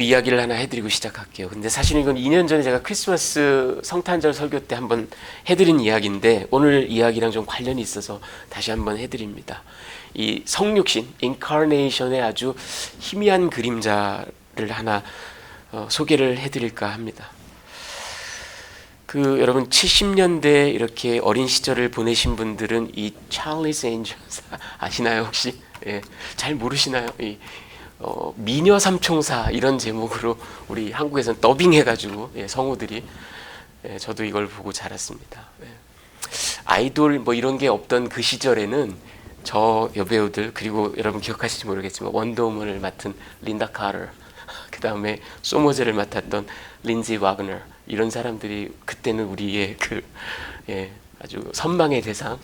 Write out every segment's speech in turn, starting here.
이야기를 하나 해드리고 시작할게요. 근데 사실은 이건 2년 전에 제가 크리스마스 성탄절 설교 때 한번 해드린 이야기인데 오늘 이야기랑 좀 관련이 있어서 다시 한번 해드립니다. 이 성육신, 인카네이션의 아주 희미한 그림자를 하나 소개를 해드릴까 합니다. 여러분 70년대 이렇게 어린 시절을 보내신 분들은 이 찰리스 엔젤스 아시나요 혹시? 예, 잘 모르시나요? 미녀 삼총사 이런 제목으로 우리 한국에서는 더빙해가지고 성우들이 저도 이걸 보고 자랐습니다. 아이돌 뭐 이런 게 없던 그 시절에는 저 여배우들 그리고 여러분 기억하실지 모르겠지만 원더우먼을 맡은 린다 카터, 그 다음에 소모제를 맡았던 린지 와그너 이런 사람들이 그때는 우리의 아주 선망의 대상,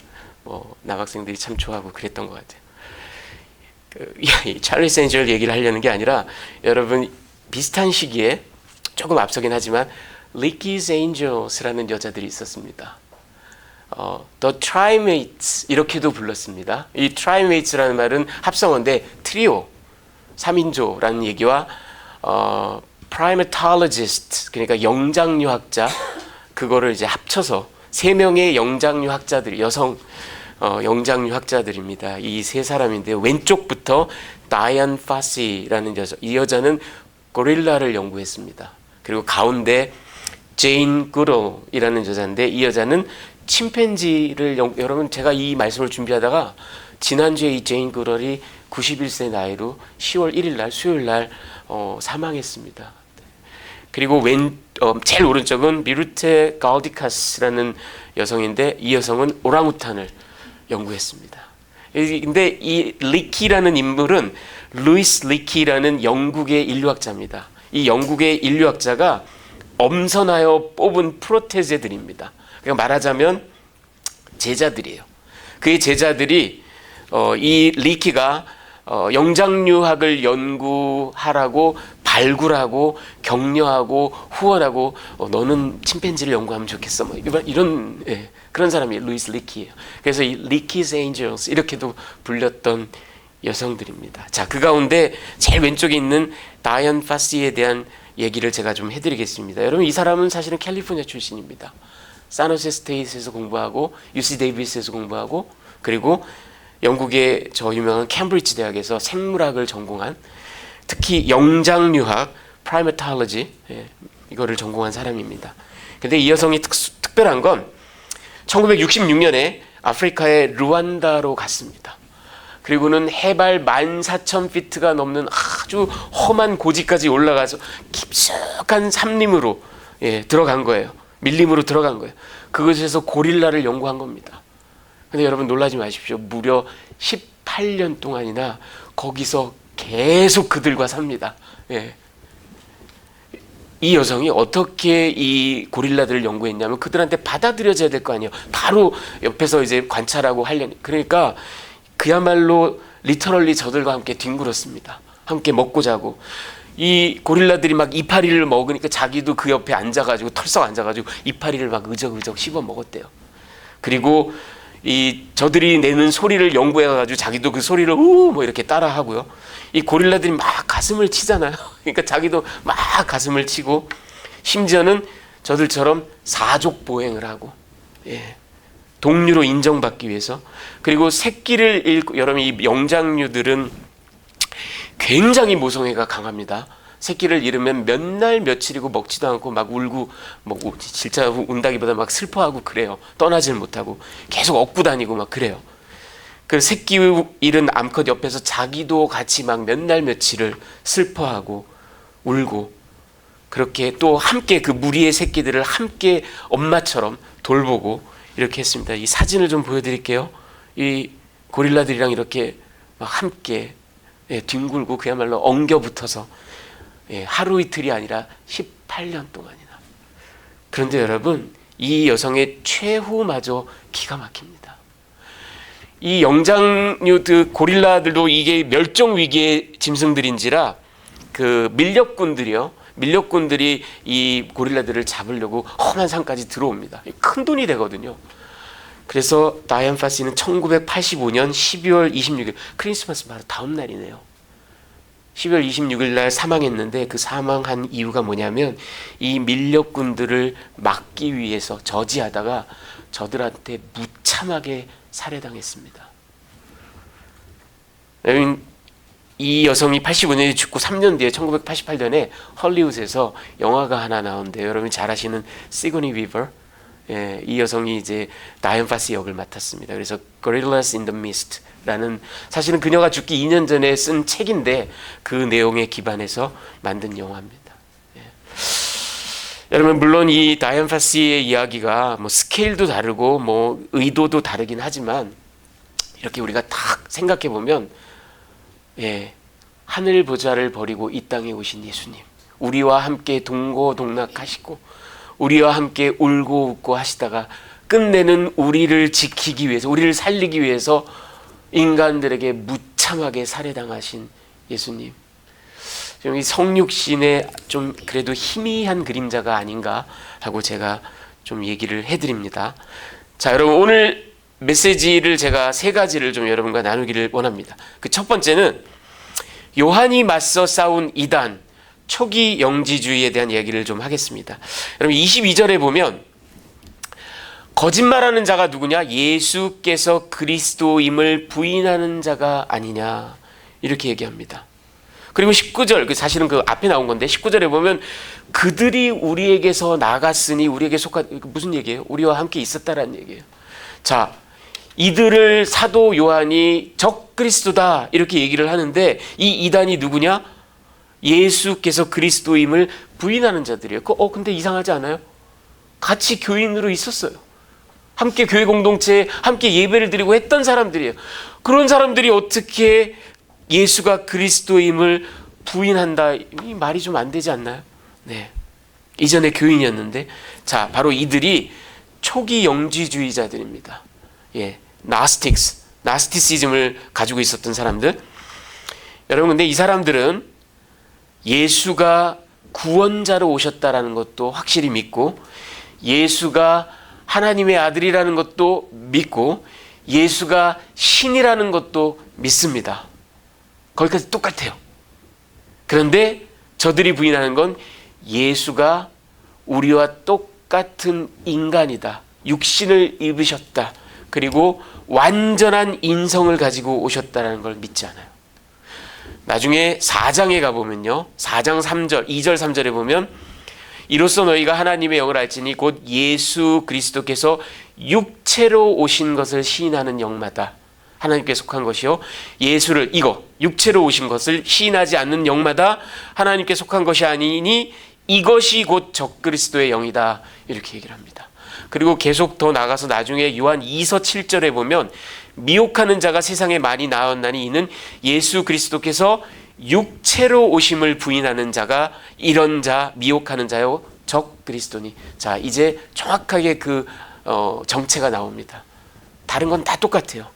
남학생들이 참 좋아하고 그랬던 것 같아요. 이 찰리스 엔젤 얘기를 하려는 게 아니라 여러분 비슷한 시기에 조금 앞서긴 하지만 리키's Angels라는 여자들이 있었습니다. The Trimates 이렇게도 불렀습니다. 이 Trimates라는 말은 합성어인데 트리오, 3인조라는 얘기와 Primatologist 그러니까 영장류학자 그거를 이제 합쳐서 3명의 영장류학자들이 여성 영장류학자들입니다. 이 세 사람인데 왼쪽부터 다이안 파시라는 여자, 이 여자는 고릴라를 연구했습니다. 그리고 가운데 제인 구럴이라는 여자인데 이 여자는 침팬지를 여러분 제가 이 말씀을 준비하다가 지난주에 이 제인 구럴이 91세 나이로 10월 1일 날 수요일 날 사망했습니다. 그리고 제일 오른쪽은 미르테 갈디카스라는 여성인데 이 여성은 오랑우탄을 연구했습니다. 근데 이 리키라는 인물은 루이스 리키라는 영국의 인류학자입니다. 이 영국의 인류학자가 엄선하여 뽑은 프로테제들입니다. 그러니까 말하자면 제자들이에요. 그의 제자들이 이 리키가 영장류학을 연구하라고 발굴하고 격려하고 후원하고 너는 침팬지를 연구하면 좋겠어 뭐 이런 그런 사람이 루이스 리키예요. 그래서 이 리키's Angels 이렇게도 불렸던 여성들입니다. 자, 그 가운데 제일 왼쪽에 있는 다이안 파시에 대한 얘기를 제가 좀 해드리겠습니다. 여러분 이 사람은 사실은 캘리포니아 출신입니다. 산호세 스테이트에서 공부하고 UC 데이비스에서 공부하고 그리고 영국의 저 유명한 캠브리지 대학에서 생물학을 전공한 특히 영장류학, primatology 이거를 전공한 사람입니다. 근데 이 여성이 특별한 건 1966년에 아프리카의 루안다로 갔습니다. 그리고는 해발 14,000피트가 넘는 아주 험한 고지까지 올라가서 깊숙한 산림으로 들어간 거예요. 밀림으로 들어간 거예요. 그곳에서 고릴라를 연구한 겁니다. 근데 여러분 놀라지 마십시오. 무려 18년 동안이나 거기서 계속 그들과 삽니다. 이 여성이 어떻게 이 고릴라들을 연구했냐면 그들한테 받아들여져야 될 거 아니에요. 바로 옆에서 이제 관찰하고 하려니. 그러니까 그야말로 리터럴리 저들과 함께 뒹굴었습니다. 함께 먹고 자고. 이 고릴라들이 막 이파리를 먹으니까 자기도 그 옆에 앉아가지고 털썩 앉아가지고 이파리를 막 으적으적 씹어 먹었대요. 그리고 저들이 내는 소리를 연구해가지고 자기도 그 소리를 뭐 이렇게 따라하고요. 이 고릴라들이 막 가슴을 치잖아요. 그러니까 자기도 막 가슴을 치고 심지어는 저들처럼 사족 보행을 하고 동류로 인정받기 위해서 그리고 새끼를 잃고 여러분 이 영장류들은 굉장히 모성애가 강합니다. 새끼를 잃으면 몇 날 며칠이고 먹지도 않고 막 울고 진짜 운다기보다 막 슬퍼하고 그래요. 떠나질 못하고 계속 업고 다니고 막 그래요. 그 새끼 잃은 암컷 옆에서 자기도 같이 막 몇 날 며칠을 슬퍼하고 울고 그렇게 또 함께 그 무리의 새끼들을 함께 엄마처럼 돌보고 이렇게 했습니다. 이 사진을 좀 보여드릴게요. 이 고릴라들이랑 이렇게 막 함께 뒹굴고 그야말로 엉겨붙어서 하루 이틀이 아니라 18년 동안이나. 그런데 여러분 이 여성의 최후마저 기가 막힙니다. 이 영장류들 고릴라들도 이게 멸종 위기의 짐승들인지라 그 밀렵꾼들이 이 고릴라들을 잡으려고 험한 산까지 들어옵니다. 큰 돈이 되거든요. 그래서 다이안 파시는 1985년 12월 26일 크리스마스 바로 다음 날이네요. 12월 26일 날 사망했는데 그 사망한 이유가 뭐냐면 이 밀렵군들을 막기 위해서 저지하다가 저들한테 무참하게 살해당했습니다. 이 여성이 85년에 죽고 3년 뒤에 1988년에 헐리우드에서 영화가 하나 나오는데요. 여러분 잘 아시는 시그니 위버, 예, 이 여성이 이제 다이언 파시 역을 맡았습니다. 그래서 Gorillas in the Mist라는, 사실은 그녀가 죽기 2년 전에 쓴 책인데 그 내용에 기반해서 만든 영화입니다. 예. 여러분 물론 이 다이언 파시의 이야기가 뭐 스케일도 다르고 뭐 의도도 다르긴 하지만 이렇게 우리가 딱 생각해 보면, 예, 하늘 보좌를 버리고 이 땅에 오신 예수님, 우리와 함께 동고동락하시고 우리와 함께 울고 웃고 하시다가 끝내는 우리를 지키기 위해서, 우리를 살리기 위해서 인간들에게 무참하게 살해당하신 예수님, 이 성육신의 좀 그래도 희미한 그림자가 아닌가 하고 제가 좀 얘기를 해드립니다. 자, 여러분 오늘 메시지를 제가 세 가지를 좀 여러분과 나누기를 원합니다. 그 첫 번째는 요한이 맞서 싸운 이단, 초기 영지주의에 대한 이야기를 좀 하겠습니다. 여러분 22절에 보면 거짓말하는 자가 누구냐? 예수께서 그리스도임을 부인하는 자가 아니냐, 이렇게 얘기합니다. 그리고 19절, 사실은 그 앞에 나온 건데 19절에 보면 그들이 우리에게서 나갔으니 우리에게 속한, 무슨 얘기예요? 우리와 함께 있었다라는 얘기예요. 자, 이들을 사도 요한이 적 그리스도다 이렇게 얘기를 하는데 이 이단이 누구냐? 예수께서 그리스도임을 부인하는 자들이에요. 근데 이상하지 않아요? 같이 교인으로 있었어요. 함께 교회 공동체에 함께 예배를 드리고 했던 사람들이에요. 그런 사람들이 어떻게 예수가 그리스도임을 부인한다, 이 말이 좀 안 되지 않나요? 네, 이전에 교인이었는데, 자, 바로 이들이 초기 영지주의자들입니다. 예, 나스티시즘을 가지고 있었던 사람들. 여러분 근데 이 사람들은 예수가 구원자로 오셨다라는 것도 확실히 믿고, 예수가 하나님의 아들이라는 것도 믿고, 예수가 신이라는 것도 믿습니다. 거기까지 똑같아요. 그런데 저들이 부인하는 건 예수가 우리와 똑같은 인간이다, 육신을 입으셨다, 그리고 완전한 인성을 가지고 오셨다는 걸 믿지 않아요. 나중에 4장에 가보면요, 4장 3절, 2절 3절에 보면 이로써 너희가 하나님의 영을 알지니 곧 예수 그리스도께서 육체로 오신 것을 시인하는 영마다, 하나님께 속한 것이요, 예수를, 이거 육체로 오신 것을 시인하지 않는 영마다 하나님께 속한 것이 아니니 이것이 곧 적그리스도의 영이다, 이렇게 얘기를 합니다. 그리고 계속 더 나가서 나중에 요한 2서 7절에 보면 미혹하는 자가 세상에 많이 나왔나니 이는 예수 그리스도께서 육체로 오심을 부인하는 자가 이런 자, 미혹하는 자요 적그리스도니. 자, 이제 정확하게 그 정체가 나옵니다. 다른 건 다 똑같아요.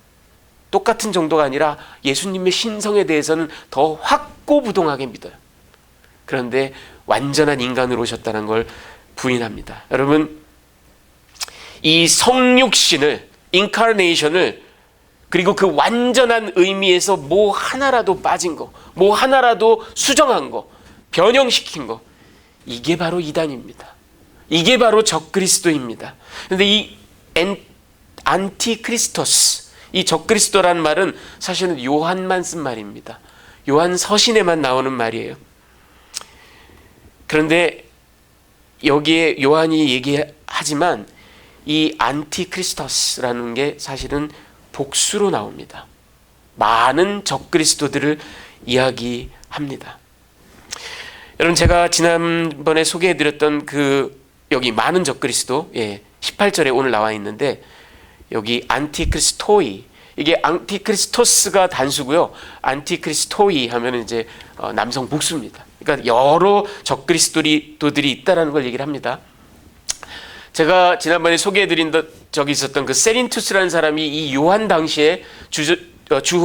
똑같은 정도가 아니라 예수님의 신성에 대해서는 더 확고부동하게 믿어요. 그런데 완전한 인간으로 오셨다는 걸 부인합니다. 여러분, 이 성육신을, 인카네이션을, 그리고 그 완전한 의미에서 뭐 하나라도 빠진 거, 뭐 하나라도 수정한 거, 변형시킨 거, 이게 바로 이단입니다. 이게 바로 적그리스도입니다. 그런데 이 안티크리스토스, 이 적그리스도라는 말은 사실은 요한만 쓴 말입니다. 요한 서신에만 나오는 말이에요. 그런데 여기에 요한이 얘기하지만 이 안티크리스토스라는 게 사실은 복수로 나옵니다. 많은 적그리스도들을 이야기합니다. 여러분, 제가 지난번에 소개해드렸던 그 여기 많은 적그리스도, 18절에 오늘 나와 있는데 여기 안티크리스토이, 이게 안티크리스토스가 단수고요, 안티크리스토이 하면 이제 남성 복수입니다. 그러니까 여러 적그리스도들이 있다라는 걸 얘기를 합니다. 제가 지난번에 소개해드린 적이 있었던 그 세린투스라는 사람이 이 요한 당시에 주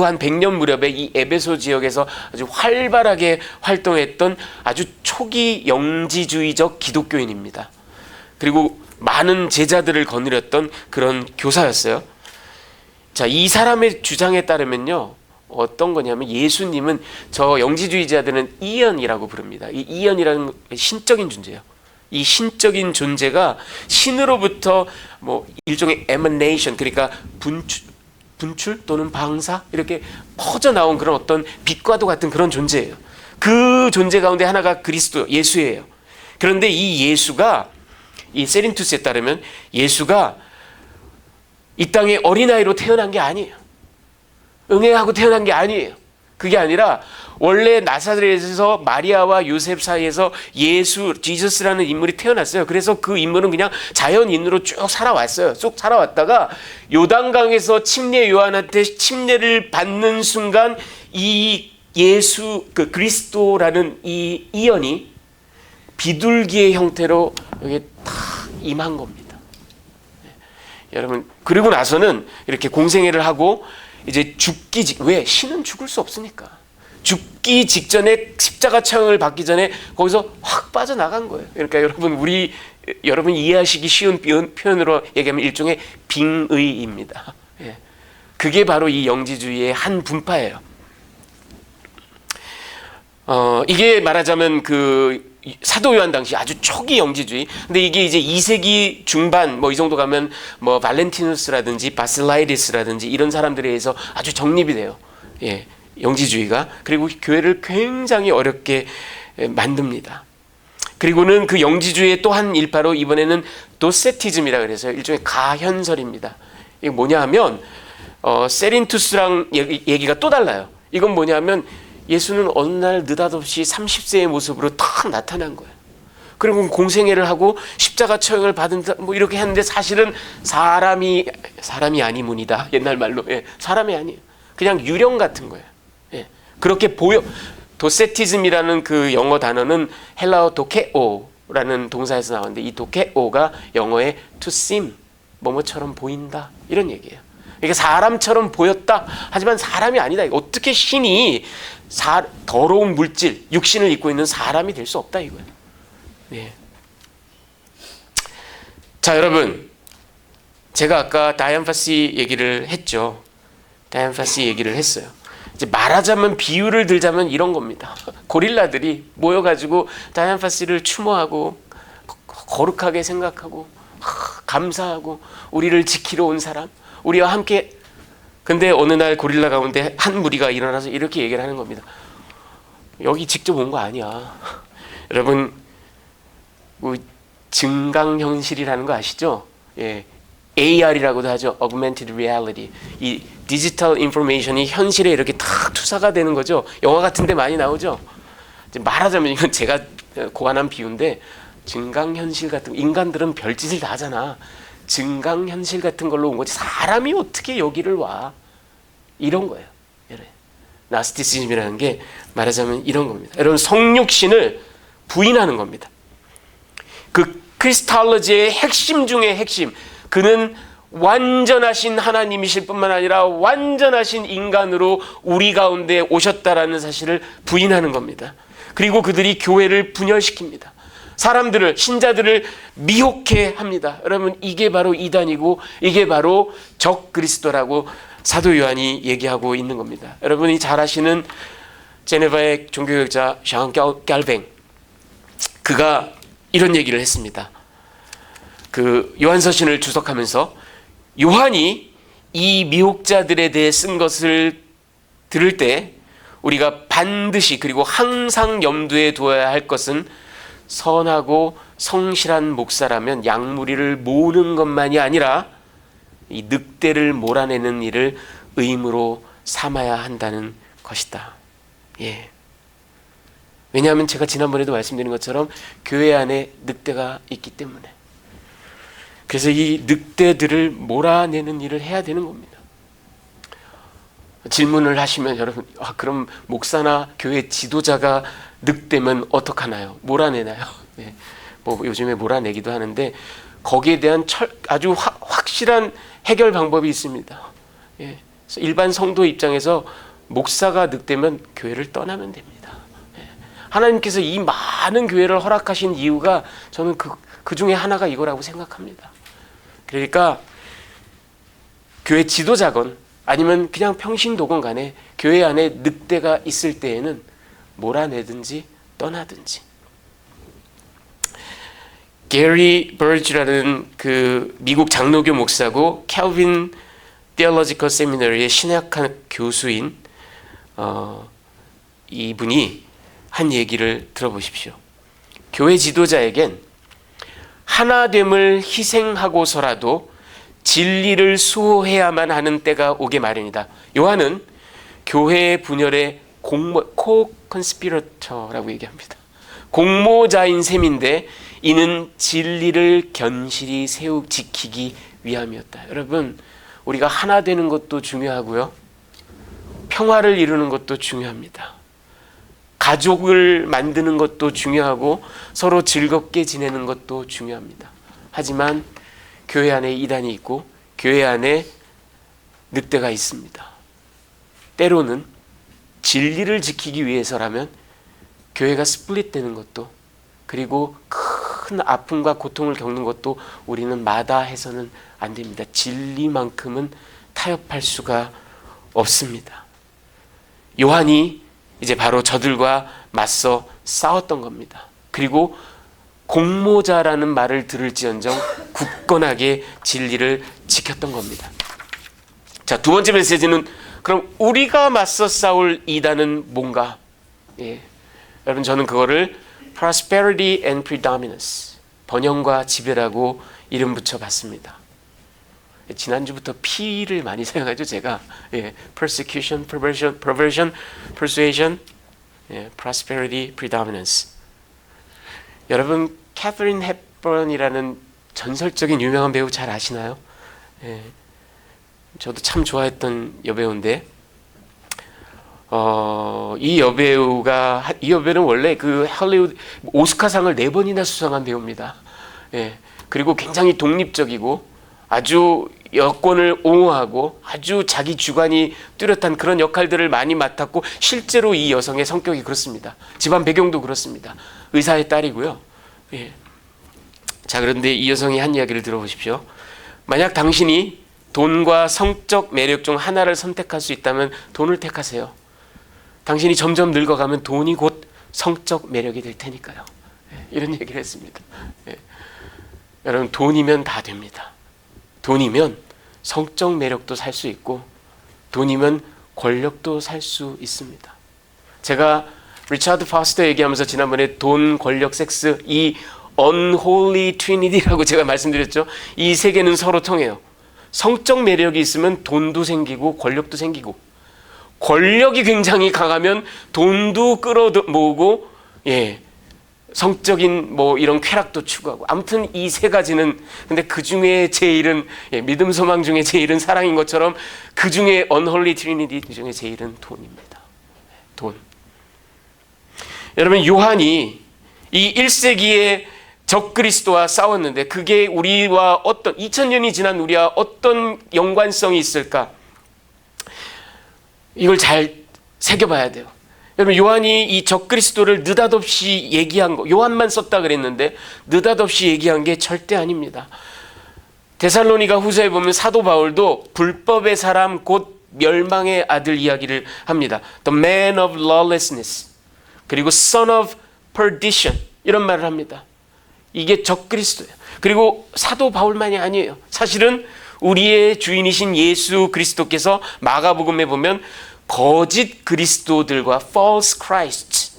한 100년 무렵에 이 에베소 지역에서 아주 활발하게 활동했던 아주 초기 영지주의적 기독교인입니다. 그리고 많은 제자들을 거느렸던 그런 교사였어요. 자, 이 사람의 주장에 따르면요, 어떤 거냐면 예수님은 저 영지주의자들은 이언이라고 부릅니다. 이 이언이라는 신적인 존재예요. 이 신적인 존재가 신으로부터 뭐 일종의 emanation, 그러니까 분출 또는 방사 이렇게 퍼져 나온 그런 어떤 빛과도 같은 그런 존재예요. 그 존재 가운데 하나가 그리스도 예수예요. 그런데 이 예수가, 이 세린투스에 따르면 예수가 이 땅에 어린아이로 태어난 게 아니에요. 응애하고 태어난 게 아니에요. 그게 아니라 원래 나사렛에서 마리아와 요셉 사이에서 예수, 지저스라는 인물이 태어났어요. 그래서 그 인물은 그냥 자연인으로 쭉 살아왔어요. 쭉 살아왔다가 요단강에서 침례 요한한테 침례를 받는 순간 이 예수, 그 그리스도라는 이 이언이 비둘기의 형태로 여기 딱 임한 겁니다. 여러분, 그리고 나서는 이렇게 공생애를 하고 이제 왜? 신은 죽을 수 없으니까. 죽기 직전에 십자가 처형을 받기 전에 거기서 확 빠져나간 거예요. 그러니까 여러분 이해하시기 쉬운 표현으로 얘기하면 일종의 빙의입니다. 예. 그게 바로 이 영지주의의 한 분파예요. 이게 말하자면 그 사도 요한 당시 아주 초기 영지주의. 근데 이게 이제 2세기 중반 뭐 이 정도 가면 뭐 발렌티누스라든지 바실라이디스라든지 이런 사람들에 의해서 아주 정립이 돼요. 예, 영지주의가. 그리고 교회를 굉장히 어렵게 만듭니다. 그리고는 그 영지주의의 또 한 일파로 이번에는 도세티즘이라 그래서 일종의 가현설입니다. 이게 뭐냐 하면 세린투스랑 얘기가 또 달라요. 이건 뭐냐 하면 예수는 어느 날 느닷없이 30세의 모습으로 탁 나타난 거예요. 그리고 공생애를 하고 십자가 처형을 받은 뭐 이렇게 했는데 사실은 사람이 아니문이다. 옛날 말로. 예, 사람이 아니에요. 그냥 유령 같은 거예요. 예, 그렇게 보여. 도세티즘이라는 그 영어 단어는 헬라어 도케오라는 동사에서 나왔는데 이 도케오가 영어의 to seem, 뭐뭐처럼 보인다 이런 얘기예요. 그러니까 사람처럼 보였다. 하지만 사람이 아니다. 어떻게 신이 더러운 물질, 육신을 입고 있는 사람이 될 수 없다 이거예요. 네. 자, 여러분, 제가 아까 다이안 파시 얘기를 했죠. 다이안 파시 얘기를 했어요. 이제 말하자면 비유를 들자면 이런 겁니다. 고릴라들이 모여가지고 다이안 파시를 추모하고 거룩하게 생각하고 감사하고 우리를 지키러 온 사람, 우리와 함께. 근데 어느 날 고릴라 가운데 한 무리가 일어나서 이렇게 얘기를 하는 겁니다. 여기 직접 온 거 아니야. 여러분, 증강현실이라는 거 아시죠? 예, AR이라고도 하죠. Augmented Reality. 이 디지털 인포메이션이 현실에 이렇게 탁 투사가 되는 거죠. 영화 같은 데 많이 나오죠. 이제 말하자면 이건 제가 고안한 비유인데 증강현실 같은, 인간들은 별짓을 다 하잖아. 증강현실 같은 걸로 온 거지 사람이 어떻게 여기를 와, 이런 거예요. 나스티시즘이라는 게 말하자면 이런 겁니다. 여러분, 성육신을 부인하는 겁니다. 그 크리스탈로지의 핵심 중의 핵심, 그는 완전하신 하나님이실 뿐만 아니라 완전하신 인간으로 우리 가운데 오셨다라는 사실을 부인하는 겁니다. 그리고 그들이 교회를 분열시킵니다. 사람들을, 신자들을 미혹해 합니다. 여러분, 이게 바로 이단이고 이게 바로 적 그리스도라고 사도 요한이 얘기하고 있는 겁니다. 여러분이 잘 아시는 제네바의 종교学자 장 깔뱅, 그가 이런 얘기를 했습니다. 그 요한서신을 주석하면서 요한이 이 미혹자들에 대해 쓴 것을 들을 때 우리가 반드시 그리고 항상 염두에 두어야 할 것은 선하고 성실한 목사라면 양무리를 모으는 것만이 아니라 이 늑대를 몰아내는 일을 의무로 삼아야 한다는 것이다. 예. 왜냐하면 제가 지난번에도 말씀드린 것처럼 교회 안에 늑대가 있기 때문에. 그래서 이 늑대들을 몰아내는 일을 해야 되는 겁니다. 질문을 하시면 여러분, 그럼 목사나 교회 지도자가 늑대면 어떡하나요? 몰아내나요? 네. 뭐 요즘에 몰아내기도 하는데 거기에 대한 아주 확실한 해결 방법이 있습니다. 예. 그래서 일반 성도 입장에서 목사가 늑대면 교회를 떠나면 됩니다. 예. 하나님께서 이 많은 교회를 허락하신 이유가 저는 그 중에 하나가 이거라고 생각합니다. 그러니까 교회 지도자건 아니면 그냥 평신도건 간에 교회 안에 늑대가 있을 때에는 몰아내든지 떠나든지. 게리 버즈라는 그 미국 장로교 목사고 캘빈 Theological Seminary의 신학학 교수인 이분이 한 얘기를 들어보십시오. 교회 지도자에겐 하나됨을 희생하고서라도 진리를 수호해야만 하는 때가 오게 마련이다. 요한은 교회의 분열의 co-conspirator라고 얘기합니다. 공모자인 셈인데 이는 진리를 견실히 지키기 위함이었다. 여러분, 우리가 하나 되는 것도 중요하고요, 평화를 이루는 것도 중요합니다. 가족을 만드는 것도 중요하고 서로 즐겁게 지내는 것도 중요합니다. 하지만 교회 안에 이단이 있고 교회 안에 늑대가 있습니다. 때로는 진리를 지키기 위해서라면 교회가 스플릿되는 것도, 그리고 큰 아픔과 고통을 겪는 것도 우리는 마다해서는 안 됩니다. 진리만큼은 타협할 수가 없습니다. 요한이 이제 바로 저들과 맞서 싸웠던 겁니다. 그리고 공모자라는 말을 들을지언정 굳건하게 진리를 지켰던 겁니다. 자, 두 번째 메시지는 그럼 우리가 맞서 싸울 이단은 뭔가? 여러분, 저는 그거를 prosperity and predominance, 번영과 지배라고 이름 붙여봤습니다. 지난주부터 P를 많이 사용하죠, 제가. persecution, perversion, persuasion, prosperity, predominance. 여러분, 캐서린 헵번이라는 전설적인 유명한 배우 잘 아시나요? 저도 참 좋아했던 여배우인데, 이 여배우는 원래 그 할리우드 오스카상을 4번이나 수상한 배우입니다. 그리고 굉장히 독립적이고 아주 여권을 옹호하고 아주 자기 주관이 뚜렷한 그런 역할들을 많이 맡았고, 실제로 이 여성의 성격이 그렇습니다. 집안 배경도 그렇습니다. 의사의 딸이고요. 자, 그런데 이 여성이 한 이야기를 들어보십시오. 만약 당신이 돈과 성적 매력 중 하나를 선택할 수 있다면 돈을 택하세요. 당신이 점점 늙어가면 돈이 곧 성적 매력이 될 테니까요. 이런 얘기를 했습니다. 여러분, 돈이면 다 됩니다. 돈이면 성적 매력도 살 수 있고, 돈이면 권력도 살 수 있습니다. 제가 리차드 파스터 얘기하면서 지난번에 돈, 권력, 섹스, 이 unholy trinity라고 제가 말씀드렸죠. 이 세 개는 서로 통해요. 성적 매력이 있으면 돈도 생기고 권력도 생기고, 권력이 굉장히 강하면 돈도 끌어모으고, 성적인 이런 쾌락도 추구하고, 아무튼 이 세 가지는, 근데 그 중에 제일은, 믿음 소망 중에 제일은 사랑인 것처럼 그 중에 unholy trinity 중에 제일은 돈입니다. 돈. 여러분, 요한이 이 1세기의 적그리스도와 싸웠는데 그게 우리와 2000년이 지난 우리와 어떤 연관성이 있을까? 이걸 잘 새겨봐야 돼요. 여러분, 요한이 이 적그리스도를 느닷없이 얘기한 거, 요한만 썼다 그랬는데 느닷없이 얘기한 게 절대 아닙니다. 데살로니가 후서에 보면 사도 바울도 불법의 사람 곧 멸망의 아들 이야기를 합니다. The man of lawlessness, 그리고 son of perdition, 이런 말을 합니다. 이게 적그리스도예요. 그리고 사도 바울만이 아니에요. 사실은 우리의 주인이신 예수 그리스도께서 마가복음에 보면 거짓 그리스도들과 false Christ,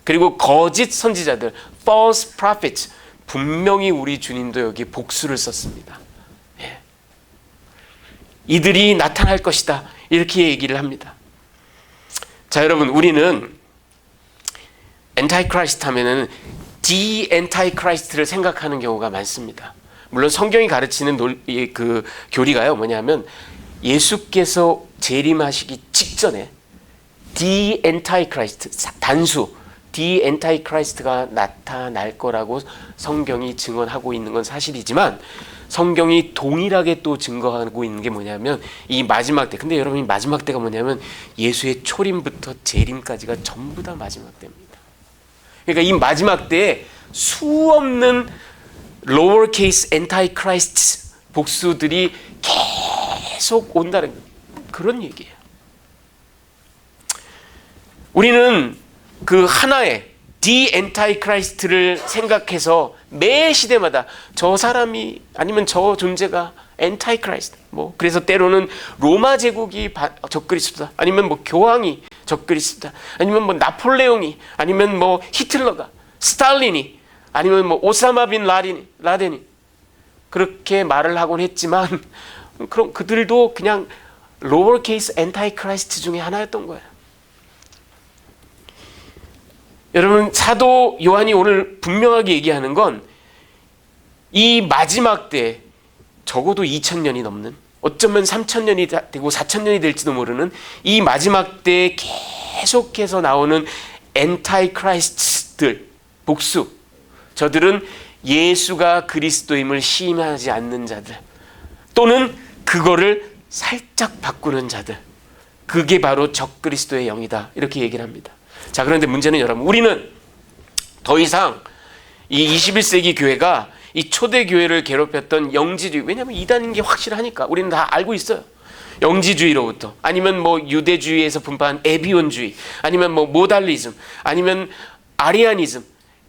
그리고 거짓 선지자들 false prophets, 분명히 우리 주님도 여기 복수를 썼습니다. 이들이 나타날 것이다, 이렇게 얘기를 합니다. 자, 여러분, 우리는 엔타이크라이스트 하면은 디엔타이크라이스트를 생각하는 경우가 많습니다. 물론 성경이 가르치는 그 교리가요, 뭐냐면 예수께서 재림하시기 직전에 디엔타이크라이스트, 단수 디엔타이크라이스트가 나타날 거라고 성경이 증언하고 있는 건 사실이지만, 성경이 동일하게 또 증거하고 있는 게 뭐냐면 이 마지막 때. 근데 여러분, 이 마지막 때가 뭐냐면 예수의 초림부터 재림까지가 전부 다 마지막 때입니다. 그러니까 이 마지막 때에 수없는 lowercase antichrist 복수들이 계속 온다는 거예요. 그런 얘기예요. 우리는 그 하나의 The Antichrist를 생각해서 매 시대마다 저 사람이 아니면 저 존재가 Antichrist, 그래서 때로는 로마 제국이 적그리스도다, 아니면 교황이 적그리스도다, 아니면 나폴레옹이, 아니면 히틀러가, 스탈린이, 아니면 오사마 빈 라덴이 그렇게 말을 하곤 했지만 그럼 그들도 그냥 로어케이스 엔타이크라이스트 중에 하나였던 거예요. 여러분, 사도 요한이 오늘 분명하게 얘기하는 건 이 마지막 때 적어도 2000년이 넘는, 어쩌면 3000년이 되고 4000년이 될지도 모르는 이 마지막 때에 계속해서 나오는 엔타이크라이스트들, 복수, 저들은 예수가 그리스도임을 시인하지 않는 자들, 또는 그거를 살짝 바꾸는 자들, 그게 바로 적그리스도의 영이다, 이렇게 얘기를 합니다. 자, 그런데 문제는 여러분, 우리는 더 이상 이 21세기 교회가 이 초대교회를 괴롭혔던 영지주의, 왜냐하면 이단인 게 확실하니까 우리는 다 알고 있어요. 영지주의로부터, 아니면 유대주의에서 분파한 에비온주의, 아니면 모달리즘, 아니면 아리아니즘,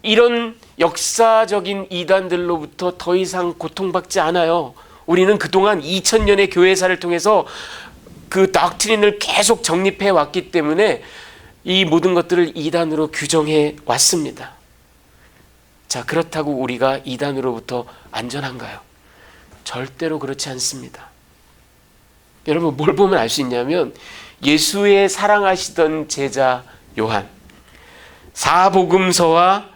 이런 역사적인 이단들로부터 더 이상 고통받지 않아요. 우리는 그동안 2000년의 교회사를 통해서 그 닥트린을 계속 정립해 왔기 때문에 이 모든 것들을 이단으로 규정해 왔습니다. 자, 그렇다고 우리가 이단으로부터 안전한가요? 절대로 그렇지 않습니다. 여러분, 뭘 보면 알 수 있냐면 예수의 사랑하시던 제자 요한, 사복음서와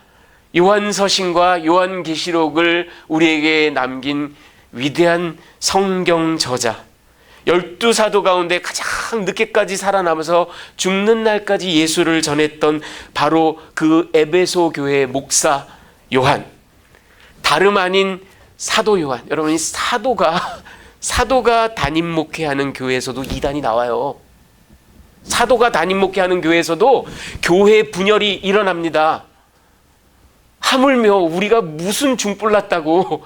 요한서신과 요한계시록을 우리에게 남긴 위대한 성경 저자, 12사도 가운데 가장 늦게까지 살아남아서 죽는 날까지 예수를 전했던 바로 그 에베소 교회의 목사 요한, 다름 아닌 사도 요한. 여러분, 이 사도가 담임 목회하는 교회에서도 이단이 나와요. 사도가 담임 목회하는 교회에서도 교회 분열이 일어납니다. 하물며 우리가 무슨 중불 났다고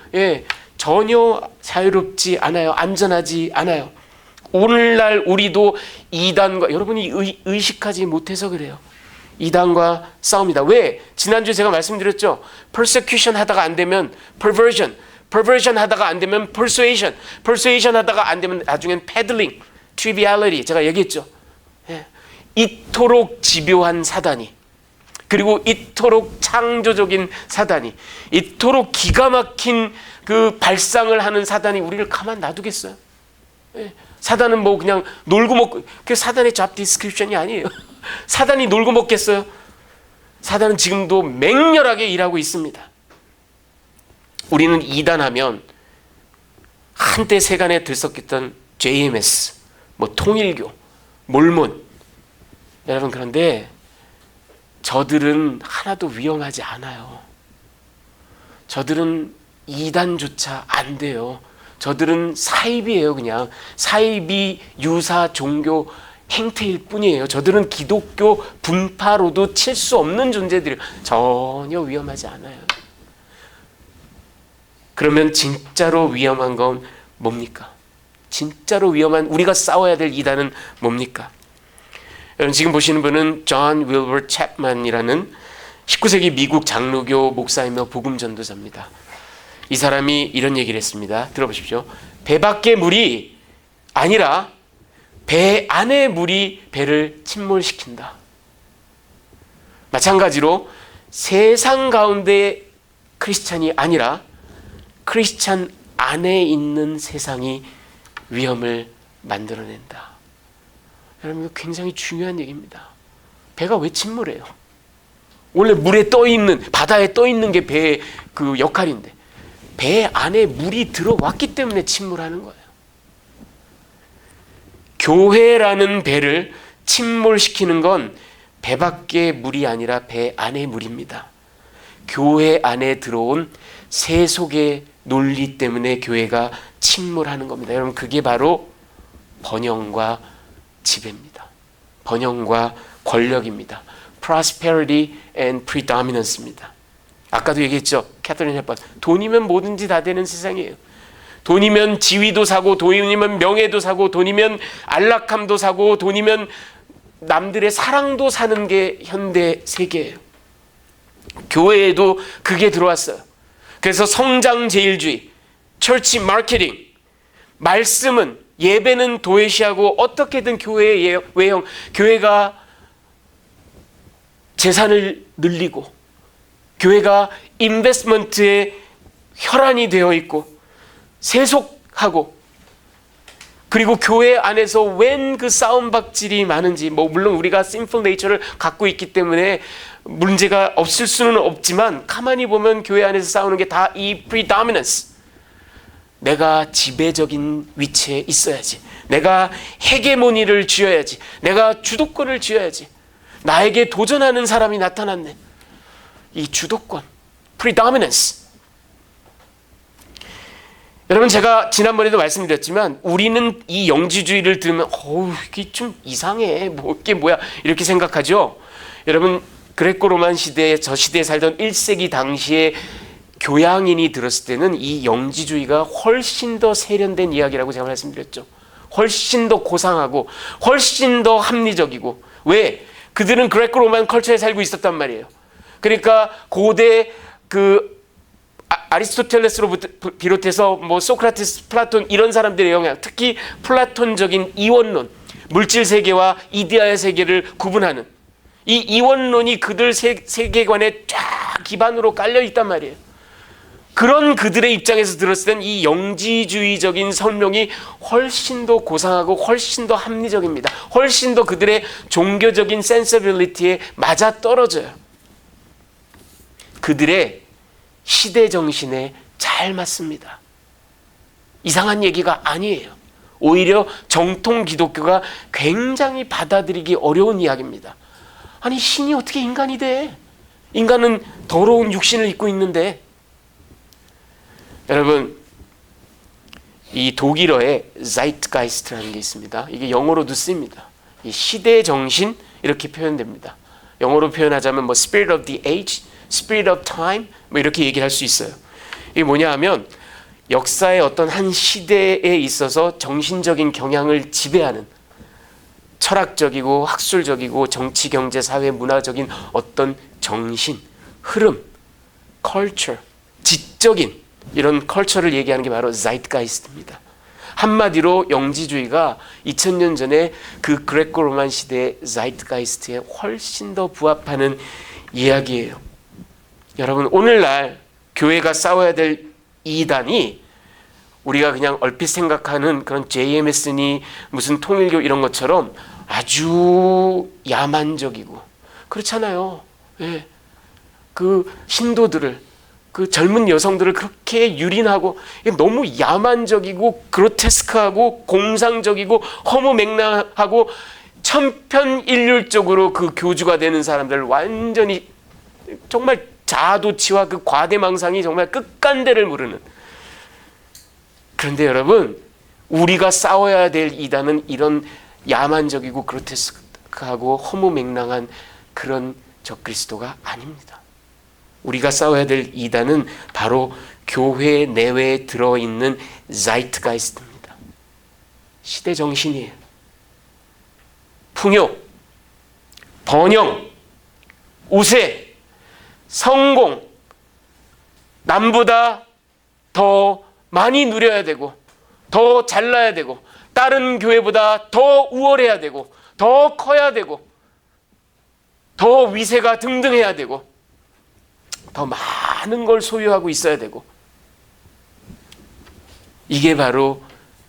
전혀 자유롭지 않아요. 안전하지 않아요. 오늘날 우리도 이단과, 여러분이 의식하지 못해서 그래요. 이단과 싸웁니다. 왜? 지난주에 제가 말씀드렸죠. persecution 하다가 안 되면 perversion 하다가 안 되면 persuasion 하다가 안 되면 나중엔 peddling, triviality, 제가 얘기했죠. 이토록 집요한 사단이, 그리고 이토록 창조적인 사단이, 이토록 기가 막힌 그 발상을 하는 사단이 우리를 가만 놔두겠어요? 사단은 그냥 놀고 먹고, 그 사단의 job description이 아니에요. 사단이 놀고 먹겠어요? 사단은 지금도 맹렬하게 일하고 있습니다. 우리는 이단하면 한때 세간에 들썩했던 JMS, 통일교, 몰몬, 여러분, 그런데 저들은 하나도 위험하지 않아요. 저들은 이단조차 안 돼요. 저들은 사이비예요. 그냥 사이비 유사 종교 행태일 뿐이에요. 저들은 기독교 분파로도 칠 수 없는 존재들이에요. 전혀 위험하지 않아요. 그러면 진짜로 위험한 건 뭡니까? 진짜로 위험한, 우리가 싸워야 될 이단은 뭡니까? 여러분, 지금 보시는 분은 존 윌버 챕만이라는 19세기 미국 장로교 목사이며 복음 전도자입니다. 이 사람이 이런 얘기를 했습니다. 들어보십시오. 배 밖의 물이 아니라 배 안의 물이 배를 침몰시킨다. 마찬가지로 세상 가운데 크리스찬이 아니라 크리스찬 안에 있는 세상이 위험을 만들어낸다. 여러분, 이거 굉장히 중요한 얘기입니다. 배가 왜 침몰해요? 원래 물에 떠 있는, 바다에 떠 있는 게 배의 그 역할인데 배 안에 물이 들어왔기 때문에 침몰하는 거예요. 교회라는 배를 침몰시키는 건 배 밖의 물이 아니라 배 안의 물입니다. 교회 안에 들어온 세속의 논리 때문에 교회가 침몰하는 겁니다. 여러분, 그게 바로 번영과 지배입니다. 번영과 권력입니다. Prosperity and predominance입니다. 아까도 얘기했죠. 캐서린 헵번, 돈이면 뭐든지 다 되는 세상이에요. 돈이면 지위도 사고, 돈이면 명예도 사고, 돈이면 안락함도 사고, 돈이면 남들의 사랑도 사는 게 현대 세계예요. 교회에도 그게 들어왔어요. 그래서 성장제일주의, 철치 마케팅, 말씀은, 예배는 도외시하고 어떻게든 교회의 외형, 교회가 재산을 늘리고 교회가 인베스트먼트의 혈안이 되어 있고 세속하고, 그리고 교회 안에서 웬 그 싸움박질이 많은지, 물론 우리가 심플 네이처를 갖고 있기 때문에 문제가 없을 수는 없지만, 가만히 보면 교회 안에서 싸우는 게 다 이 predominance, 내가 지배적인 위치에 있어야지, 내가 헤게모니를 쥐어야지, 내가 주도권을 쥐어야지, 나에게 도전하는 사람이 나타났네. 이 주도권, predominance. 여러분, 제가 지난번에도 말씀드렸지만 우리는 이 영지주의를 들으면 이게 좀 이상해, 이게 뭐야 이렇게 생각하죠. 여러분, 그레코로만 시대에, 저 시대에 살던 1세기 당시에 교양인이 들었을 때는 이 영지주의가 훨씬 더 세련된 이야기라고 제가 말씀드렸죠. 훨씬 더 고상하고 훨씬 더 합리적이고. 왜? 그들은 그레코로만 컬처에 살고 있었단 말이에요. 그러니까 고대 아리스토텔레스로부터 비롯해서 소크라테스, 플라톤 이런 사람들의 영향, 특히 플라톤적인 이원론, 물질 세계와 이데아의 세계를 구분하는 이 이원론이 그들 세계관에 쫙 기반으로 깔려 있단 말이에요. 그런 그들의 입장에서 들었을 땐 이 영지주의적인 설명이 훨씬 더 고상하고 훨씬 더 합리적입니다. 훨씬 더 그들의 종교적인 센서빌리티에 맞아떨어져요. 그들의 시대 정신에 잘 맞습니다. 이상한 얘기가 아니에요. 오히려 정통 기독교가 굉장히 받아들이기 어려운 이야기입니다. 아니, 신이 어떻게 인간이 돼? 인간은 더러운 육신을 입고 있는데. 여러분, 이 독일어에 Zeitgeist라는 게 있습니다. 이게 영어로도 씁니다. 이 시대 정신 이렇게 표현됩니다. 영어로 표현하자면 Spirit of the Age, Spirit of Time 이렇게 얘기할 수 있어요. 이게 뭐냐 하면 역사의 어떤 한 시대에 있어서 정신적인 경향을 지배하는 철학적이고 학술적이고 정치, 경제, 사회, 문화적인 어떤 정신, 흐름, 컬처, 지적인 이런 컬처를 얘기하는 게 바로 Zeitgeist입니다. 한마디로 영지주의가 2000년 전에 그 그레코 로만 시대의 Zeitgeist에 훨씬 더 부합하는 이야기예요. 여러분, 오늘날 교회가 싸워야 될 이단이 우리가 그냥 얼핏 생각하는 그런 JMS니 무슨 통일교 이런 것처럼 아주 야만적이고 그렇잖아요. 예. 그 신도들을, 그 젊은 여성들을 그렇게 유린하고 너무 야만적이고 그로테스크하고 공상적이고 허무맹랑하고 천편일률적으로 그 교주가 되는 사람들, 완전히 정말 자아도취와 그 과대망상이 정말 끝간대를 모르는. 그런데 여러분, 우리가 싸워야 될 이단은 이런 야만적이고 그로테스크하고 허무맹랑한 그런 적그리스도가 아닙니다. 우리가 싸워야 될 이단은 바로 교회 내외에 들어있는 Zeitgeist입니다. 시대 정신이에요. 풍요, 번영, 우세, 성공, 남보다 더 많이 누려야 되고 더 잘나야 되고 다른 교회보다 더 우월해야 되고 더 커야 되고 더 위세가 등등해야 되고 더 많은 걸 소유하고 있어야 되고, 이게 바로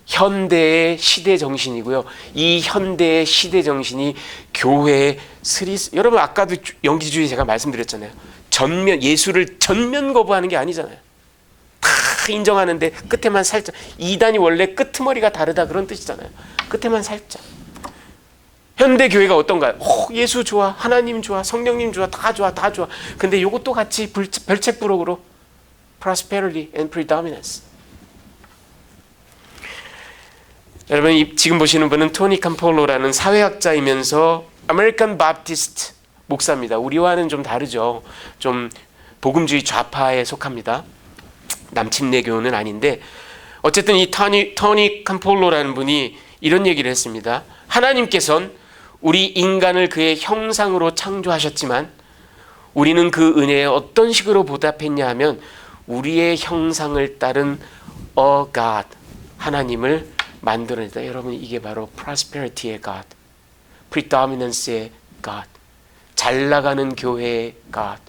현대의 시대 정신이고요. 이 현대의 시대 정신이 교회의 여러분, 아까도 영지주의 제가 말씀드렸잖아요. 예수를 전면 거부하는 게 아니잖아요. 다 인정하는데 끝에만 살짝. 이단이 원래 끄트머리가 다르다 그런 뜻이잖아요. 끝에만 살짝. 현대 교회가 어떤가요? 예수 좋아, 하나님 좋아, 성령님 좋아, 다 좋아, 다 좋아. 근데 이것도 같이 별책부록으로 prosperity and predominance. 여러분, 지금 보시는 분은 토니 캄폴로라는 사회학자이면서 아메리칸 바프티스트 목사입니다. 우리와는 좀 다르죠. 좀 복음주의 좌파에 속합니다. 남침내 교는 아닌데 어쨌든 이 토니 캄폴로라는 분이 이런 얘기를 했습니다. 하나님께서는 우리 인간을 그의 형상으로 창조하셨지만 우리는 그 은혜에 어떤 식으로 보답했냐 하면 우리의 형상을 따른 a God, 하나님을 만들어냈다. 여러분, 이게 바로 prosperity의 God, predominance의 God, 잘 나가는 교회의 God,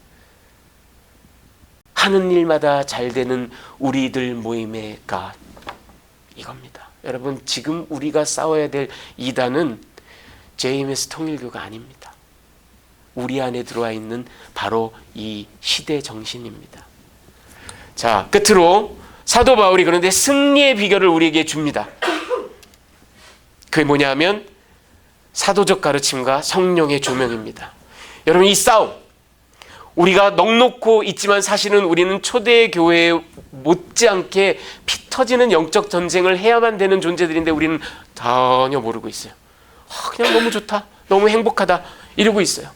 하는 일마다 잘 되는 우리들 모임의 God, 이겁니다. 여러분, 지금 우리가 싸워야 될 이단은 JMS 통일교가 아닙니다. 우리 안에 들어와 있는 바로 이 시대 정신입니다. 자, 끝으로 사도 바울이 그런데 승리의 비결을 우리에게 줍니다. 그게 뭐냐면 사도적 가르침과 성령의 조명입니다. 여러분, 이 싸움, 우리가 넉넉고 있지만 사실은 우리는 초대 교회에 못지않게 피 터지는 영적 전쟁을 해야만 되는 존재들인데 우리는 전혀 모르고 있어요. 그냥 너무 좋다, 너무 행복하다 이러고 있어요.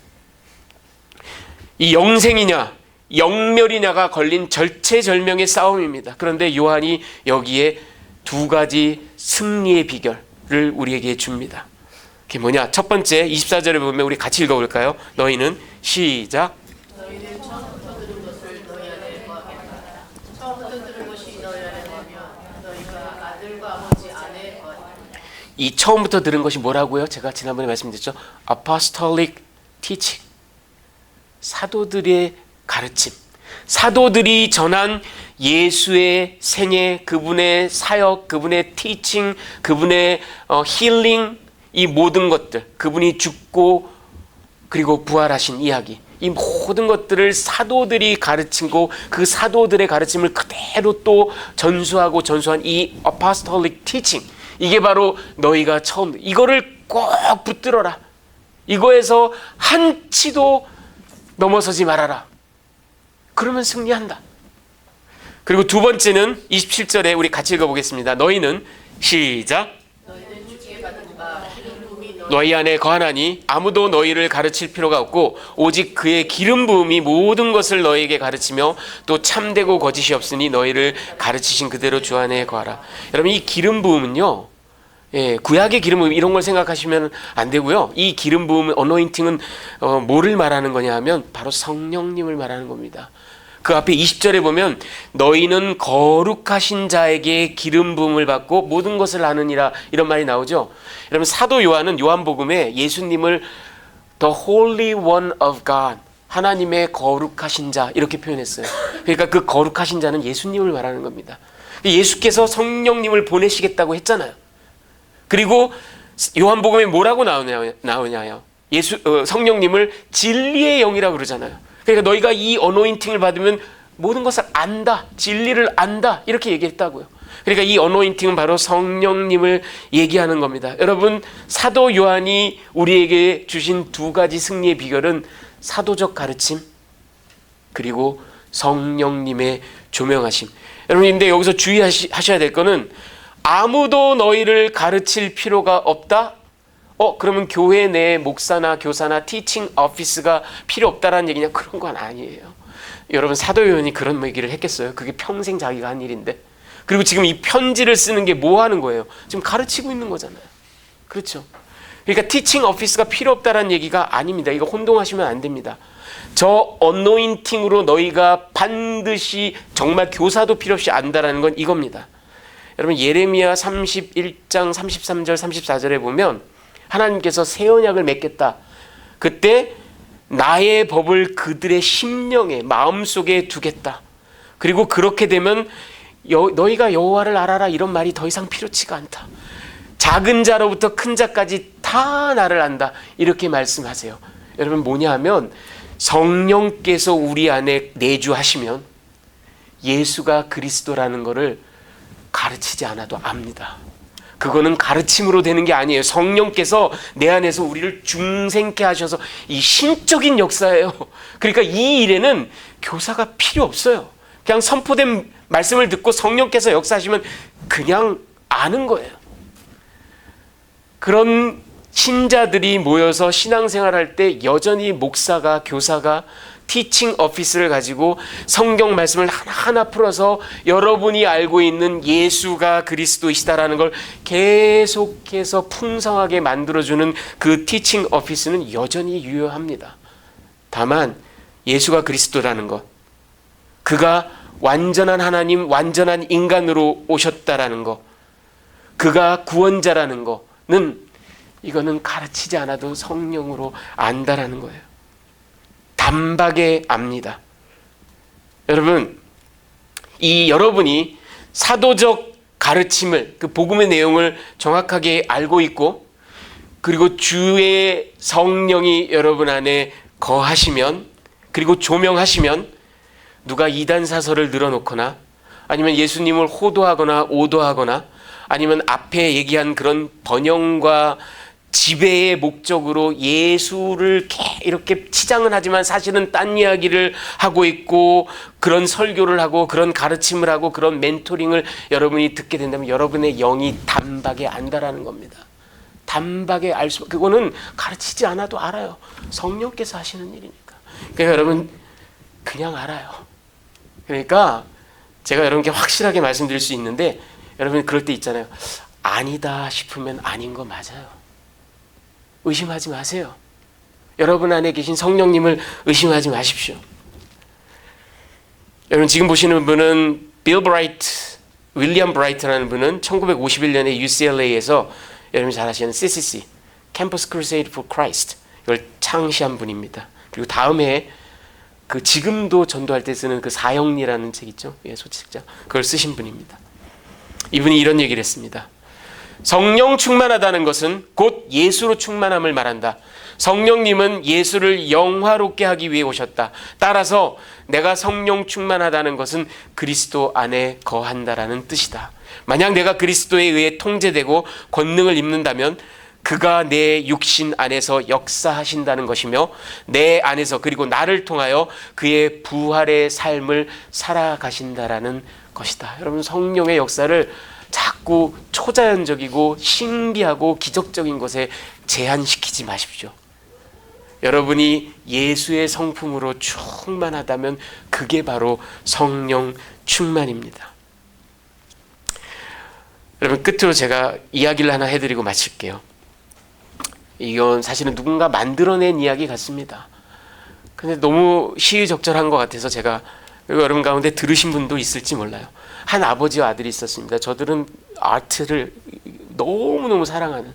이 영생이냐 영멸이냐가 걸린 절체절명의 싸움입니다. 그런데 요한이 여기에 두 가지 승리의 비결을 우리에게 줍니다. 그게 뭐냐? 첫 번째 24절에 보면 우리 같이 읽어볼까요? 너희는 시작. 너희는 처음부터 들은 것을 너희 안에 거하겠다. 처음부터 들은 것이 너희 안에 거하면 너희가 아들과 아버지 안에 거하리라. 이 처음부터 들은 것이 뭐라고요? 제가 지난번에 말씀드렸죠. Apostolic teaching. 사도들의 가르침. 사도들이 전한 예수의 생애, 그분의 사역, 그분의 teaching, 그분의 힐링, 이 모든 것들, 그분이 죽고 그리고 부활하신 이야기, 이 모든 것들을 사도들이 가르치고 그 사도들의 가르침을 그대로 또 전수하고 전수한 이 apostolic teaching, 이게 바로 너희가 처음, 이거를 꼭 붙들어라. 이거에서 한 치도 넘어서지 말아라. 그러면 승리한다. 그리고 두 번째는 27절에 우리 같이 읽어보겠습니다. 너희는 시작. 너희는 주께 받은 바 기름 부음이 너희 안에 거하나니 아무도 너희를 가르칠 필요가 없고 오직 그의 기름 부음이 모든 것을 너희에게 가르치며 또 참되고 거짓이 없으니 너희를 가르치신 그대로 주 안에 거하라. 여러분, 이 기름 부음은요, 구약의 기름 부음 이런 걸 생각하시면 안 되고요. 이 기름 부음, 어노인팅은 뭐를 말하는 거냐 하면 바로 성령님을 말하는 겁니다. 그 앞에 20절에 보면 너희는 거룩하신 자에게 기름 부음을 받고 모든 것을 아느니라, 이런 말이 나오죠. 여러분, 사도 요한은 요한복음에 예수님을 The Holy One of God, 하나님의 거룩하신 자, 이렇게 표현했어요. 그러니까 그 거룩하신 자는 예수님을 말하는 겁니다. 예수께서 성령님을 보내시겠다고 했잖아요. 그리고 요한복음에 뭐라고 나오냐요? 성령님을 진리의 영이라고 그러잖아요. 그러니까 너희가 이 어노인팅을 받으면 모든 것을 안다, 진리를 안다, 이렇게 얘기했다고요. 그러니까 이 어노인팅은 바로 성령님을 얘기하는 겁니다. 여러분, 사도 요한이 우리에게 주신 두 가지 승리의 비결은 사도적 가르침 그리고 성령님의 조명하심. 여러분, 근데 여기서 주의하셔야 될 거는 아무도 너희를 가르칠 필요가 없다? 그러면 교회 내 목사나 교사나 티칭 오피스가 필요 없다라는 얘기냐? 그런 건 아니에요. 여러분, 사도 요한이 그런 얘기를 했겠어요? 그게 평생 자기가 한 일인데. 그리고 지금 이 편지를 쓰는 게 뭐 하는 거예요? 지금 가르치고 있는 거잖아요. 그렇죠? 그러니까 티칭 오피스가 필요 없다라는 얘기가 아닙니다. 이거 혼동하시면 안 됩니다. 저 어노인팅으로 너희가 반드시 정말 교사도 필요 없이 안다라는 건 이겁니다. 여러분, 예레미야 31장 33절 34절에 보면 하나님께서 새 언약을 맺겠다. 그때 나의 법을 그들의 심령에, 마음속에 두겠다. 그리고 그렇게 되면 너희가 여호와를 알아라, 이런 말이 더 이상 필요치가 않다. 작은 자로부터 큰 자까지 다 나를 안다, 이렇게 말씀하세요. 여러분, 뭐냐 하면 성령께서 우리 안에 내주하시면 예수가 그리스도라는 것을 가르치지 않아도 압니다. 그거는 가르침으로 되는 게 아니에요. 성령께서 내 안에서 우리를 중생케 하셔서 이 신적인 역사예요. 그러니까 이 일에는 교사가 필요 없어요. 그냥 선포된 말씀을 듣고 성령께서 역사하시면 그냥 아는 거예요. 그런 신자들이 모여서 신앙생활할 때 여전히 목사가, 교사가, 티칭 오피스를 가지고 성경 말씀을 하나하나 풀어서 여러분이 알고 있는 예수가 그리스도이시다라는 걸 계속해서 풍성하게 만들어주는 그 티칭 오피스는 여전히 유효합니다. 다만 예수가 그리스도라는 것, 그가 완전한 하나님, 완전한 인간으로 오셨다라는 것, 그가 구원자라는 거는 이거는 가르치지 않아도 성령으로 안다라는 거예요. 단박에 압니다. 여러분, 여러분이 사도적 가르침을, 그 복음의 내용을 정확하게 알고 있고, 그리고 주의 성령이 여러분 안에 거하시면, 그리고 조명하시면 누가 이단 사설을 늘어놓거나 아니면 예수님을 호도하거나 오도하거나 아니면 앞에 얘기한 그런 번영과 지배의 목적으로 예수를 이렇게 치장은 하지만 사실은 딴 이야기를 하고 있고 그런 설교를 하고 그런 가르침을 하고 그런 멘토링을 여러분이 듣게 된다면 여러분의 영이 단박에 안다라는 겁니다. 단박에 알 수, 그거는 가르치지 않아도 알아요. 성령께서 하시는 일이니까. 그러니까 여러분 그냥 알아요. 그러니까 제가 여러분께 확실하게 말씀드릴 수 있는데 여러분 그럴 때 있잖아요. 아니다 싶으면 아닌 거 맞아요. 의심하지 마세요. 여러분 안에 계신 성령님을 의심하지 마십시오. 여러분 지금 보시는 분은 윌리엄 브라이트라는 분은 1951년에 UCLA에서 여러분 잘 아시는 CCC, Campus Crusade for Christ, 이걸 창시한 분입니다. 그리고 다음에 그 지금도 전도할 때 쓰는 그 사형리라는 책 있죠? 예, 소책자. 그걸 쓰신 분입니다. 이분이 이런 얘기를 했습니다. 성령 충만하다는 것은 곧 예수로 충만함을 말한다. 성령님은 예수를 영화롭게 하기 위해 오셨다. 따라서 내가 성령 충만하다는 것은 그리스도 안에 거한다라는 뜻이다. 만약 내가 그리스도에 의해 통제되고 권능을 입는다면 그가 내 육신 안에서 역사하신다는 것이며 내 안에서 그리고 나를 통하여 그의 부활의 삶을 살아가신다라는 것이다. 여러분 성령의 역사를 자꾸 초자연적이고 신비하고 기적적인 것에 제한시키지 마십시오. 여러분이 예수의 성품으로 충만하다면 그게 바로 성령 충만입니다. 여러분 끝으로 제가 이야기를 하나 해드리고 마칠게요. 이건 사실은 누군가 만들어낸 이야기 같습니다. 근데 너무 시의적절한 것 같아서 제가 여러분 가운데 들으신 분도 있을지 몰라요. 한 아버지와 아들이 있었습니다. 저들은 아트를 너무너무 사랑하는,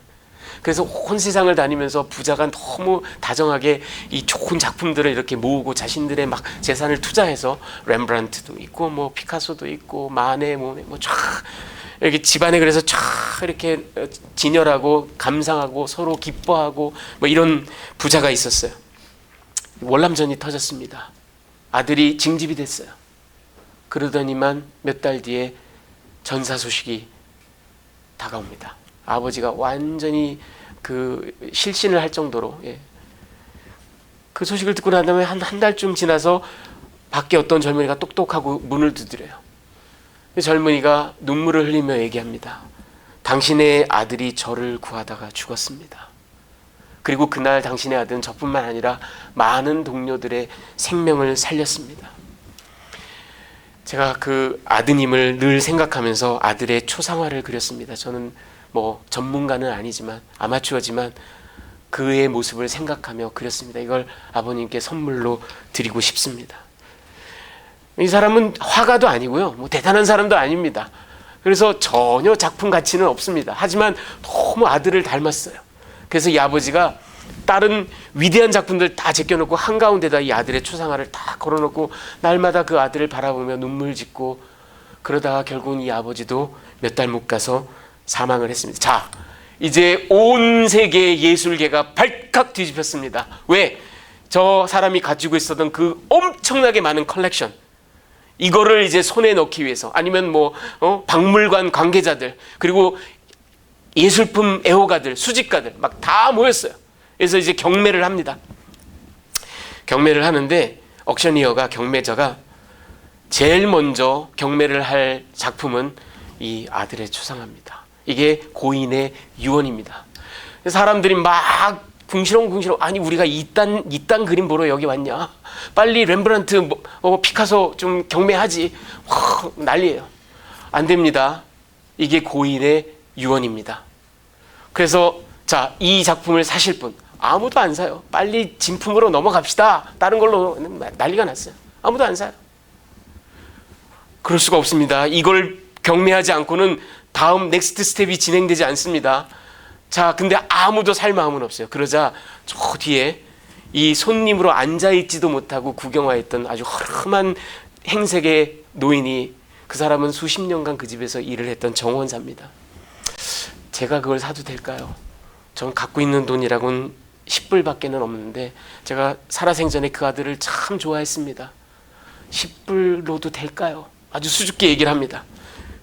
그래서 온 세상을 다니면서 부자가 너무 다정하게 이 좋은 작품들을 이렇게 모으고 자신들의 막 재산을 투자해서 렘브란트도 있고 뭐 피카소도 있고 마네 뭐 쫙 이렇게 집안에 그래서 쫙 이렇게 진열하고 감상하고 서로 기뻐하고 뭐 이런 부자가 있었어요. 월남전이 터졌습니다. 아들이 징집이 됐어요. 그러더니만 몇 달 뒤에 전사 소식이 다가옵니다. 아버지가 완전히 그 실신을 할 정도로, 예. 그 소식을 듣고 난 다음에 한 달쯤 지나서 밖에 어떤 젊은이가 똑똑하고 문을 두드려요. 그 젊은이가 눈물을 흘리며 얘기합니다. 당신의 아들이 저를 구하다가 죽었습니다. 그리고 그날 당신의 아들은 저뿐만 아니라 많은 동료들의 생명을 살렸습니다. 제가 그 아드님을 늘 생각하면서 아들의 초상화를 그렸습니다. 저는 뭐 전문가는 아니지만 아마추어지만 그의 모습을 생각하며 그렸습니다. 이걸 아버님께 선물로 드리고 싶습니다. 이 사람은 화가도 아니고요, 뭐 대단한 사람도 아닙니다. 그래서 전혀 작품 가치는 없습니다. 하지만 너무 아들을 닮았어요. 그래서 이 아버지가 다른 위대한 작품들 다 제껴놓고 한가운데다 이 아들의 초상화를 다 걸어놓고 날마다 그 아들을 바라보며 눈물 짓고 그러다가 결국은 이 아버지도 몇 달 못 가서 사망을 했습니다. 자, 이제 온 세계의 예술계가 발칵 뒤집혔습니다. 왜? 저 사람이 가지고 있었던 그 엄청나게 많은 컬렉션, 이거를 이제 손에 넣기 위해서, 아니면 뭐 박물관 관계자들, 그리고 예술품 애호가들, 수집가들 막 다 모였어요. 그래서 이제 경매를 합니다. 경매를 하는데 옥셔니어가, 경매자가 제일 먼저 경매를 할 작품은 이 아들의 초상화입니다. 이게 고인의 유언입니다. 사람들이 막 궁시렁궁시렁, 아니 우리가 이딴 그림 보러 여기 왔냐? 빨리 렘브란트, 피카소 좀 경매하지. 난리예요. 안 됩니다. 이게 고인의 유언입니다. 그래서 자, 이 작품을 사실 분 아무도 안 사요. 빨리 진품으로 넘어갑시다. 다른 걸로 난리가 났어요. 아무도 안 사요. 그럴 수가 없습니다. 이걸 경매하지 않고는 다음 넥스트 스텝이 진행되지 않습니다. 자, 근데 아무도 살 마음은 없어요. 그러자 저 뒤에 이 손님으로 앉아있지도 못하고 구경하였던 아주 허름한 행색의 노인이, 그 사람은 수십 년간 그 집에서 일을 했던 정원사입니다. 제가 그걸 사도 될까요? 전 갖고 있는 돈이라고는 10불밖에는 없는데 제가 살아생전에 그 아들을 참 좋아했습니다. 10불로도 될까요? 아주 수줍게 얘기를 합니다.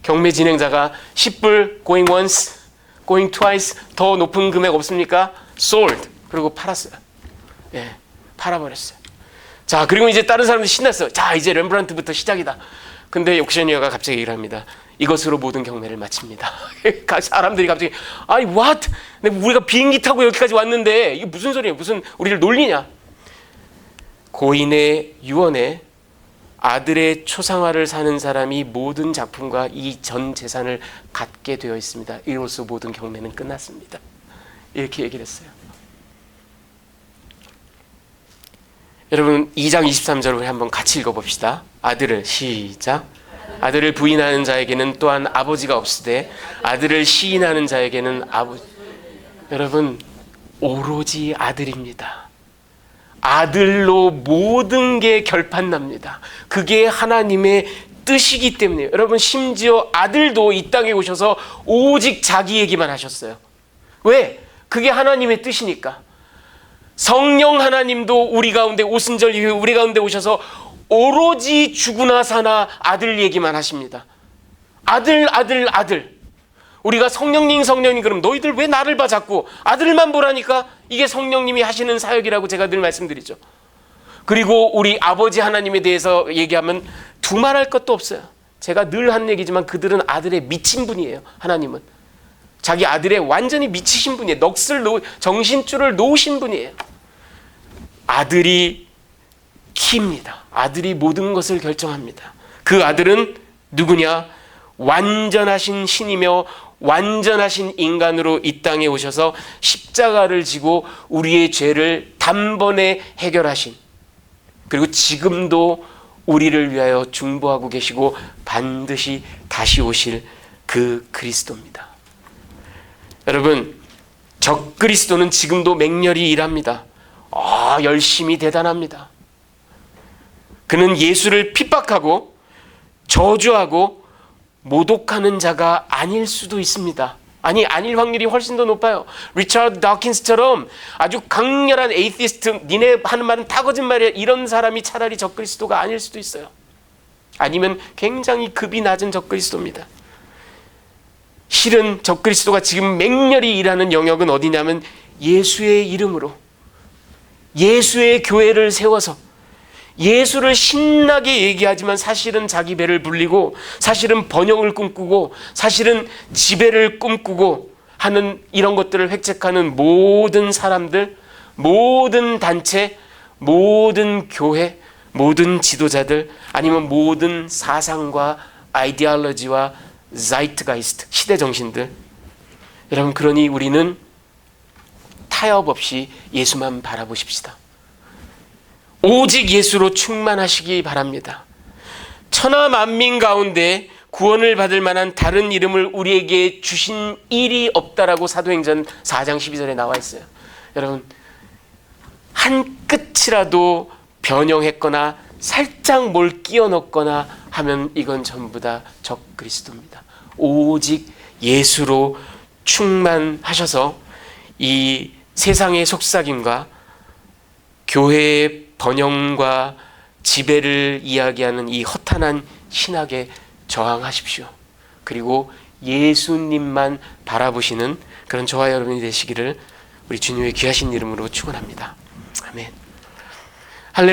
경매 진행자가 10불, going once, going twice, 더 높은 금액 없습니까? sold. 그리고 팔았어요. 예, 팔아버렸어요. 자, 그리고 이제 다른 사람들 신났어요. 자, 이제 렘브란트부터 시작이다. 근데 옥셔니어가 갑자기 얘기를 합니다. 이것으로 모든 경매를 마칩니다. 사람들이 갑자기 아니 what? 우리가 비행기 타고 여기까지 왔는데 이게 무슨 소리예요? 무슨 우리를 놀리냐? 고인의 유언에 아들의 초상화를 사는 사람이 모든 작품과 이 전 재산을 갖게 되어 있습니다. 이로써 모든 경매는 끝났습니다. 이렇게 얘기를 했어요. 여러분 2장 23절을 한번 같이 읽어봅시다. 아들을 시작. 아들을 부인하는 자에게는 또한 아버지가 없으되 아들을 시인하는 자에게는 아버지. 여러분 오로지 아들입니다. 아들로 모든 게 결판납니다. 그게 하나님의 뜻이기 때문에 여러분 심지어 아들도 이 땅에 오셔서 오직 자기 얘기만 하셨어요. 왜? 그게 하나님의 뜻이니까. 성령 하나님도 우리 가운데 오순절 이후에 우리 가운데 오셔서 오로지 죽으나 사나 아들 얘기만 하십니다. 아들 아들 아들. 우리가 성령님 그럼 너희들 왜 나를 봐 자꾸 아들만 보라니까. 이게 성령님이 하시는 사역이라고 제가 늘 말씀드리죠. 그리고 우리 아버지 하나님에 대해서 얘기하면 두말할 것도 없어요. 제가 늘 한 얘기지만 그들은 아들에 미친 분이에요. 하나님은 자기 아들에 완전히 미치신 분이에요. 정신줄을 놓으신 분이에요. 아들이 키입니다. 아들이 모든 것을 결정합니다. 그 아들은 누구냐? 완전하신 신이며 완전하신 인간으로 이 땅에 오셔서 십자가를 지고 우리의 죄를 단번에 해결하신, 그리고 지금도 우리를 위하여 중보하고 계시고 반드시 다시 오실 그 그리스도입니다. 여러분 적그리스도는 지금도 맹렬히 일합니다. 열심히 대단합니다. 그는 예수를 핍박하고 저주하고 모독하는 자가 아닐 수도 있습니다. 아닐 확률이 훨씬 더 높아요. 리처드 다킨스처럼 아주 강렬한 에이티스트, 니네 하는 말은 다 거짓말이야, 이런 사람이 차라리 적그리스도가 아닐 수도 있어요. 아니면 굉장히 급이 낮은 적그리스도입니다. 실은 적그리스도가 지금 맹렬히 일하는 영역은 어디냐면 예수의 이름으로 예수의 교회를 세워서 예수를 신나게 얘기하지만 사실은 자기 배를 불리고 사실은 번영을 꿈꾸고 사실은 지배를 꿈꾸고 하는 이런 것들을 획책하는 모든 사람들, 모든 단체, 모든 교회, 모든 지도자들, 아니면 모든 사상과 아이디올로지와 자이트가이스트, 시대 정신들. 여러분 그러니 우리는 타협 없이 예수만 바라보십시다. 오직 예수로 충만하시기 바랍니다. 천하 만민 가운데 구원을 받을 만한 다른 이름을 우리에게 주신 일이 없다라고 사도행전 4장 12절에 나와 있어요. 여러분 한 끝이라도 변형했거나 살짝 뭘 끼워 넣거나 하면 이건 전부 다 적그리스도입니다. 오직 예수로 충만하셔서 이 세상의 속삭임과 교회의 번영과 지배를 이야기하는 이 허탄한 신학에 저항하십시오. 그리고 예수님만 바라보시는 그런 저와 여러분이 되시기를 우리 주님의 귀하신 이름으로 축원합니다. 아멘. 할렐루야.